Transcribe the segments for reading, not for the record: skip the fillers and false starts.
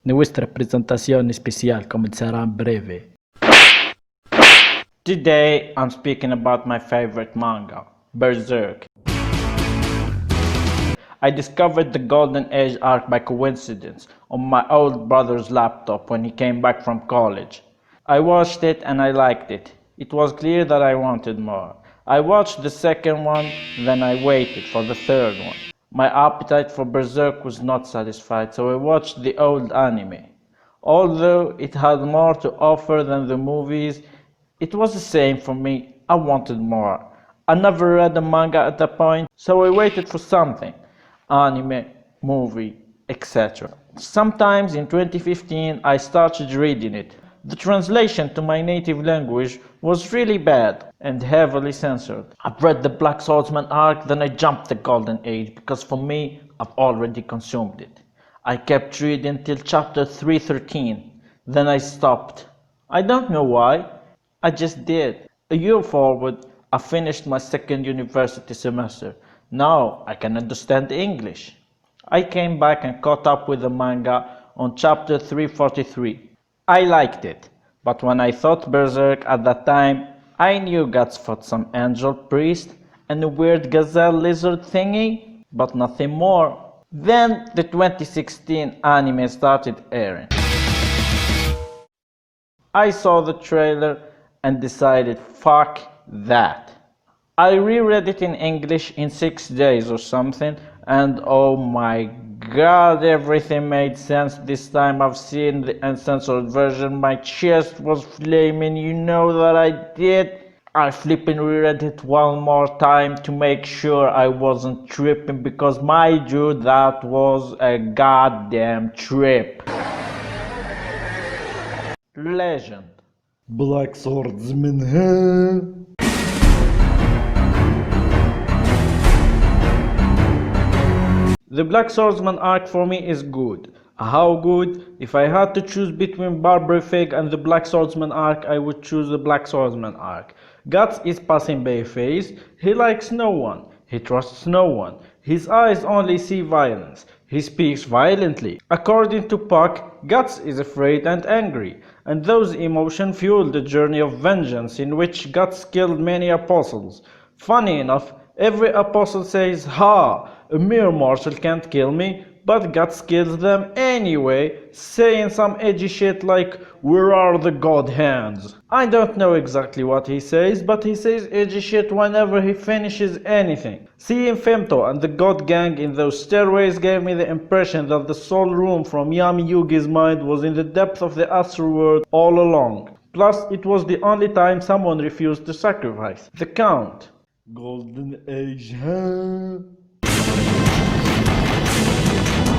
Nuestra presentazione special comincerà in breve. Today I'm speaking about my favorite manga, Berserk. I discovered the Golden Age arc by coincidence on my old brother's laptop when he came back from college. I watched it and I liked it. It was clear that I wanted more. I watched the second one, then I waited for the third one. My appetite for Berserk was not satisfied, so I watched the old anime. Although it had more to offer than the movies, it was the same for me. I wanted more. I never read a manga at that point, so I waited for something. Anime, movie, etc. Sometimes in 2015 I started reading it. The translation to my native language was really bad and heavily censored. I've read the Black Swordsman arc, then I jumped the Golden Age because for me, I've already consumed it. I kept reading till chapter 313, then I stopped. I don't know why, I just did. A year forward, I finished my second university semester. Now I can understand English. I came back and caught up with the manga on chapter 343. I liked it, but when I thought Berserk at that time, I knew Guts fought some angel priest and a weird gazelle lizard thingy, but nothing more. Then the 2016 anime started airing. I saw the trailer and decided fuck that. I reread it in English in 6 days or something, and oh my god, everything made sense this time. I've seen the uncensored version, my chest was flaming, you know that I did. I flipping reread it one more time to make sure I wasn't tripping, because my dude, that was a goddamn trip. Legend. Black Swordsman, huh? The Black Swordsman arc for me is good. How good? If I had to choose between Barbary Fig and the Black Swordsman arc, I would choose the Black Swordsman arc. Guts is passing by phase. He likes no one. He trusts no one. His eyes only see violence. He speaks violently. According to Puck, Guts is afraid and angry, and those emotions fuel the journey of vengeance in which Guts killed many apostles. Funny enough, every apostle says, "Ha! A mere mortal can't kill me," but Guts kills them anyway, saying some edgy shit like, "Where are the god hands?" I don't know exactly what he says, but he says edgy shit whenever he finishes anything. Seeing Femto and the god gang in those stairways gave me the impression that the soul room from Yami Yugi's mind was in the depth of the astral world all along. Plus, it was the only time someone refused to sacrifice. The Count. Golden Age, huh?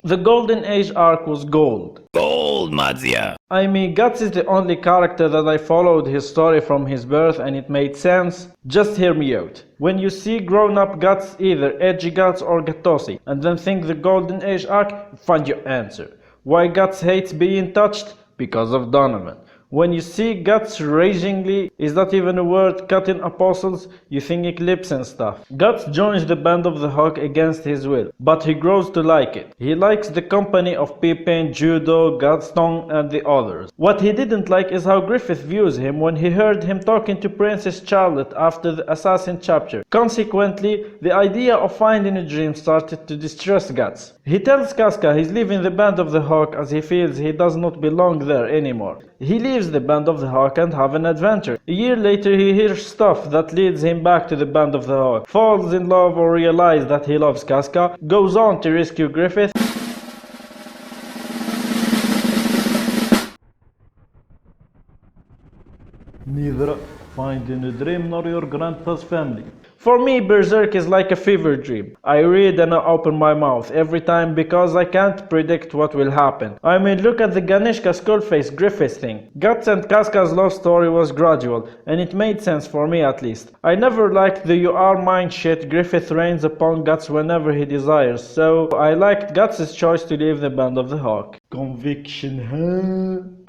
The Golden Age arc was gold. Gold, Madzia. I mean, Guts is the only character that I followed his story from his birth and it made sense. Just hear me out. When you see grown-up Guts, either edgy Guts or Gattosi, and then think the Golden Age arc, find your answer. Why Guts hates being touched? Because of Donovan. When you see Guts ragingly, is that even a word, cutting apostles, you think Eclipse and stuff. Guts joins the band of the Hawk against his will, but he grows to like it. He likes the company of Pippin, Judo, Gaston and the others. What he didn't like is how Griffith views him when he heard him talking to Princess Charlotte after the Assassin chapter. Consequently, the idea of finding a dream started to distress Guts. He tells Casca he's leaving the band of the Hawk as he feels he does not belong there anymore. He leaves the band of the Hawk and have an adventure. A year later he hears stuff that leads him back to the band of the Hawk, falls in love or realizes that he loves Casca, goes on to rescue Griffith. Neither finding a dream nor your grandpa's family. For me, Berserk is like a fever dream. I read and I open my mouth every time because I can't predict what will happen. I mean, look at the Ganeshka skullface Griffith thing. Guts and Casca's love story was gradual, and it made sense for me at least. I never liked the "you are mine" shit Griffith rains upon Guts whenever he desires, so I liked Guts' choice to leave the band of the Hawk. Conviction, huh?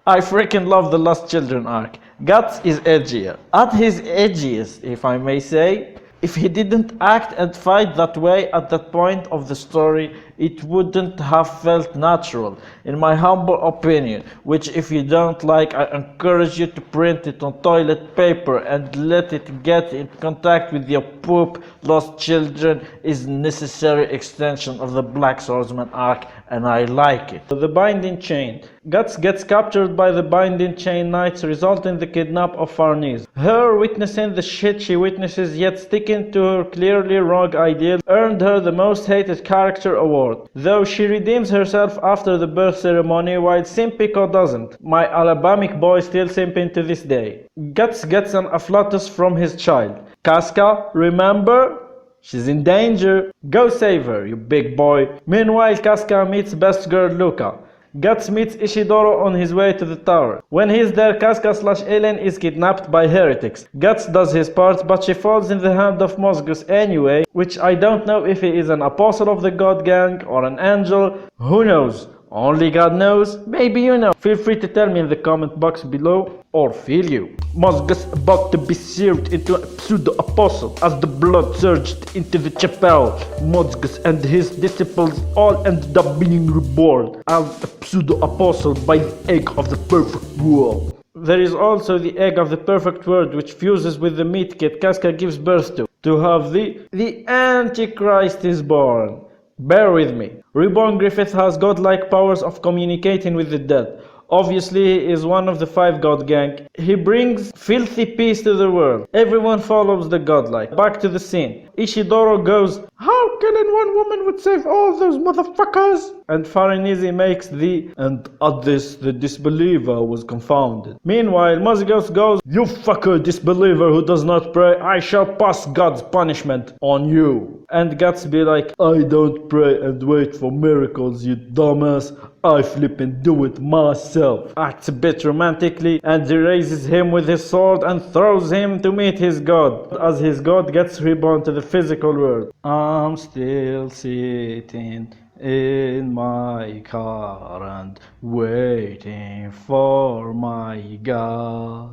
I freaking love the Lost Children arc. Guts is edgier. At his edgiest, if I may say. If he didn't act and fight that way at that point of the story, it wouldn't have felt natural, in my humble opinion, which if you don't like, I encourage you to print it on toilet paper and let it get in contact with your poop. Lost Children is necessary extension of the Black Swordsman arc, and I like it. The Binding Chain. Guts gets captured by the Binding Chain Knights, resulting in the kidnap of Farnese. Her witnessing the shit she witnesses yet sticking to her clearly wrong ideals earned her the Most Hated Character award, though she redeems herself after the birth ceremony while Simpico doesn't. My Alabamic boy still simping to this day. Guts gets an afflatus from his child. Casca, remember? She's in danger. Go save her, you big boy. Meanwhile, Casca meets best girl Luca. Guts meets Ishidoro on his way to the tower. When he's there, Casca/Ellen is kidnapped by heretics. Guts does his part, but she falls in the hand of Mosgus anyway, which I don't know if he is an apostle of the God Gang or an angel. Who knows? Only God knows. Maybe you know. Feel free to tell me in the comment box below, or feel you. Mosgus about to be seared into a pseudo-apostle as the blood surged into the chapel. Mosgus and his disciples all ended up being reborn as a pseudo-apostle by the egg of the perfect world. There is also the egg of the perfect word, which fuses with the meat kit Casca gives birth to. To have the Antichrist is born. Bear with me. Reborn Griffith has godlike powers of communicating with the dead. Obviously, he is one of the 5 God Gang. He brings filthy peace to the world. Everyone follows the godlike. Back to the scene. Ishidoro goes, "How killing one woman would save all those motherfuckers?" And Farnese makes and at this, the disbeliever was confounded. Meanwhile, Mosgus goes, "You fucker disbeliever who does not pray, I shall pass God's punishment on you." And Guts be like, "I don't pray and wait for miracles, you dumbass. I flip and do it myself." Acts a bit romantically and he raises him with his sword and throws him to meet his god, as his god gets reborn to the physical world. I'm still sitting in my car and waiting for my god.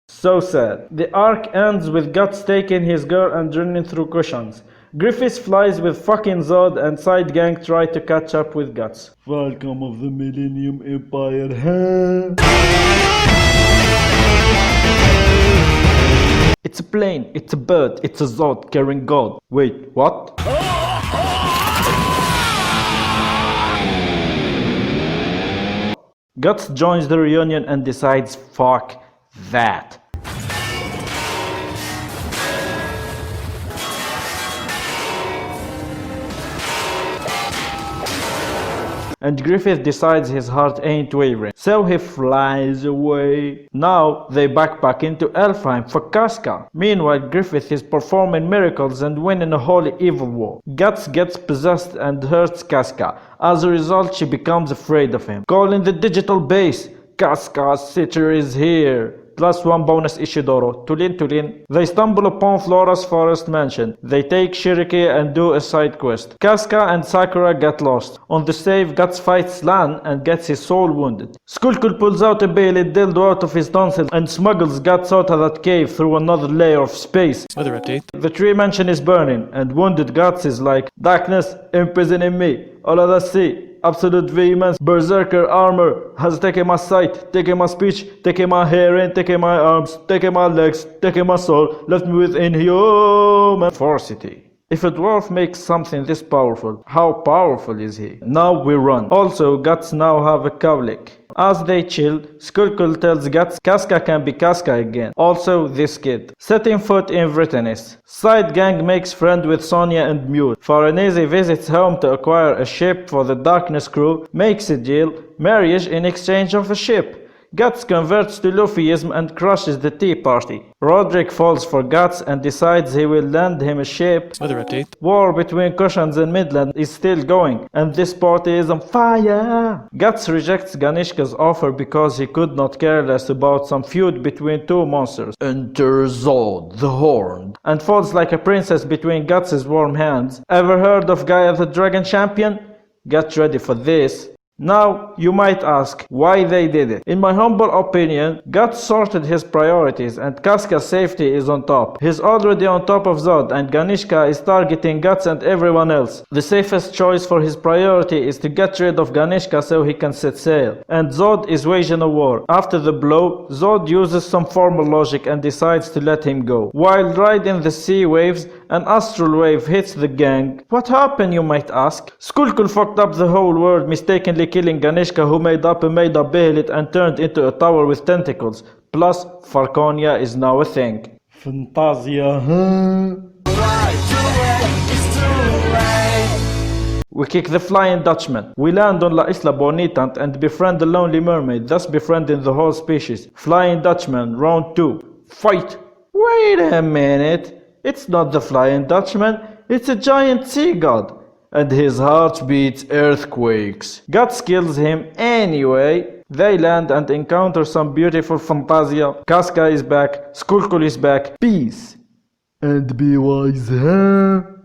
So sad. The arc ends with Guts taking his girl and running through cushions. Griffiths flies with fucking Zod and side gang try to catch up with Guts. Welcome of the Millennium Empire, huh? It's a plane, it's a bird, it's a Zod carrying God. Wait, what? Guts joins the reunion and decides, fuck that. And Griffith decides his heart ain't wavering, so he flies away. Now they backpack into Elfheim for Casca. Meanwhile, Griffith is performing miracles and winning a holy evil war. Guts gets possessed and hurts Casca. As a result, she becomes afraid of him. Calling the digital base. Casca's sitter is here. Plus 1 bonus Ishidoro. Tulin. They stumble upon Flora's forest mansion. They take Shiriki and do a side quest. Casca and Sakura get lost. On the save, Guts fights Lan and gets his soul wounded. Skullkul pulls out a Bailey dildo out of his tonsil and smuggles Guts out of that cave through another layer of space. Weather update. The tree mansion is burning and wounded Guts is like, "Darkness imprisoning me. All of the sea. Absolute vehemence, berserker armor has taken my sight, taken my speech, taken my hearing, taken my arms, taken my legs, taken my soul, left me with inhuman forcity." If a dwarf makes something this powerful, how powerful is he? Now we run. Also, Guts now have a cowlick. As they chill, Skullkul tells Guts Casca can be Casca again. Also this kid. Setting foot in Britannis. Side gang makes friend with Sonya and Mute. Farnese visits home to acquire a ship for the Darkness crew, makes a deal, marriage in exchange of a ship. Guts converts to Luffyism and crushes the Tea Party. Roderick falls for Guts and decides he will lend him a ship. Weather update. War between Kushans and Midland is still going, and this party is on fire. Guts rejects Ganishka's offer because he could not care less about some feud between 2 monsters. Enter Zod, the Horned, and falls like a princess between Guts' warm hands. Ever heard of Gaia the Dragon Champion? Get ready for this. Now, you might ask why they did it. In my humble opinion, God sorted his priorities and Casca's safety is on top. He's already on top of Zod and Ganishka is targeting Guts and everyone else. The safest choice for his priority is to get rid of Ganishka so he can set sail. And Zod is waging a war. After the blow, Zod uses some formal logic and decides to let him go. While riding the sea waves, an astral wave hits the gang. What happened, you might ask? Skulkul fucked up the whole world, mistakenly killing Ganishka, who made up a made-up Behelit and turned into a tower with tentacles. Plus, Farconia is now a thing. Fantasia, huh? We kick the Flying Dutchman. We land on La Isla Bonita and befriend the Lonely Mermaid, thus befriending the whole species. Flying Dutchman, round 2. Fight! Wait a minute. It's not the Flying Dutchman, it's a giant sea god. And his heart beats earthquakes. Guts kills him anyway. They land and encounter some beautiful Fantasia. Casca is back, Skulkul is back. Peace. And be wise, huh?